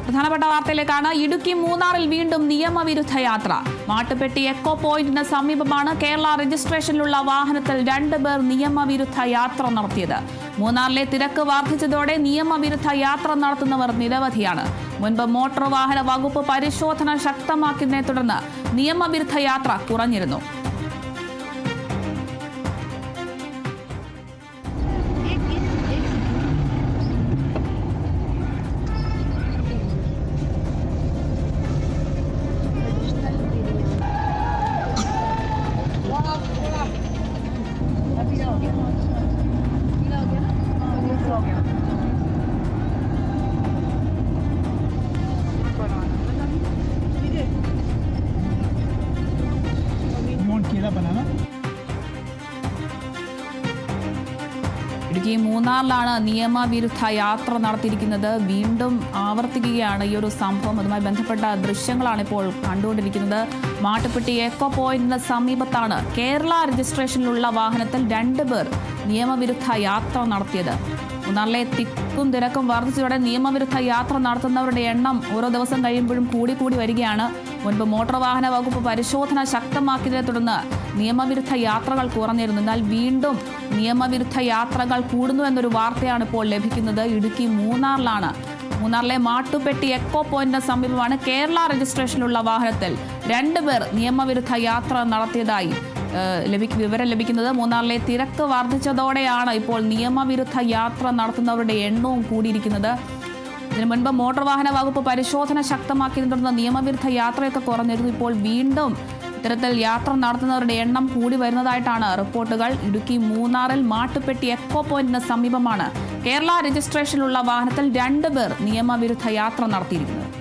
പ്രധാനപ്പെട്ട വാർത്തയിലേക്കാണ്. ഇടുക്കി മൂന്നാറിൽ വീണ്ടും നിയമവിരുദ്ധ യാത്ര. മാട്ടുപ്പെട്ടി എക്കോ പോയിന്റിന് സമീപമാണ് കേരള രജിസ്ട്രേഷനിലുള്ള വാഹനത്തിൽ 2 പേർ നിയമവിരുദ്ധ യാത്ര നടത്തിയത്. മൂന്നാറിലെ തിരക്ക് വർദ്ധിച്ചതോടെ നിയമവിരുദ്ധ യാത്ര നടത്തുന്നവർ നിരവധിയാണ്. മുൻപ് മോട്ടോർ വാഹന വകുപ്പ് പരിശോധന ശക്തമാക്കിയതിനെ തുടർന്ന് നിയമവിരുദ്ധ യാത്ര കുറഞ്ഞിരുന്നു. ഇടുക്കി മൂന്നാറിലാണ് നിയമവിരുദ്ധ യാത്ര നടത്തിയിരിക്കുന്നത്. വീണ്ടും ആവർത്തിക്കുകയാണ് ഈ ഒരു സംഭവം. അതുമായി ബന്ധപ്പെട്ട ദൃശ്യങ്ങളാണ് ഇപ്പോൾ കണ്ടുകൊണ്ടിരിക്കുന്നത്. മാട്ടുപ്പെട്ടി എക്കോ പോയിന്റിന് സമീപത്താണ് കേരള രജിസ്ട്രേഷനിലുള്ള വാഹനത്തിൽ 2 പേർ നിയമവിരുദ്ധ യാത്ര നടത്തിയത്. മൂന്നാറിലെ തിക്കും തിരക്കും വർദ്ധിച്ചതോടെ നിയമവിരുദ്ധ യാത്ര നടത്തുന്നവരുടെ എണ്ണം ഓരോ ദിവസം കഴിയുമ്പോഴും കൂടി വരികയാണ്. മുൻപ് മോട്ടോർ വാഹന വകുപ്പ് പരിശോധന ശക്തമാക്കിയതിനെ തുടർന്ന് നിയമവിരുദ്ധ യാത്രകൾ കുറഞ്ഞിരുന്നു. എന്നാൽ വീണ്ടും നിയമവിരുദ്ധ യാത്രകൾ കൂടുന്നു എന്നൊരു വാർത്തയാണ് ഇപ്പോൾ ലഭിക്കുന്നത്. ഇടുക്കി മൂന്നാറിലെ മാട്ടുപ്പെട്ടി എക്കോ പോയിന്റിന് സമീപമാണ് കേരള രജിസ്ട്രേഷനിലുള്ള വാഹനത്തിൽ 2 പേർ നിയമവിരുദ്ധ യാത്ര നടത്തിയതായി വിവരം ലഭിക്കുന്നത്. മൂന്നാറിലെ തിരക്ക് വർദ്ധിച്ചതോടെയാണ് ഇപ്പോൾ നിയമവിരുദ്ധ യാത്ര നടത്തുന്നവരുടെ എണ്ണവും കൂടിയിരിക്കുന്നത്. ഇതിനു മുൻപ് മോട്ടോർ വാഹന വകുപ്പ് പരിശോധന ശക്തമാക്കിയതിനെ തുടർന്ന് നിയമവിരുദ്ധ യാത്രയൊക്കെ കുറഞ്ഞിരുന്നു. ഇപ്പോൾ വീണ്ടും ഇത്തരത്തിൽ യാത്ര നടത്തുന്നവരുടെ എണ്ണം കൂടി വരുന്നതായിട്ടാണ് റിപ്പോർട്ടുകൾ. ഇടുക്കി മൂന്നാറിൽ മാട്ടുപ്പെട്ടി എക്കോ പോയിന്റിന് സമീപമാണ് കേരള രജിസ്ട്രേഷനിലുള്ള വാഹനത്തിൽ 2 പേർ നിയമവിരുദ്ധ യാത്ര നടത്തിയിരിക്കുന്നത്.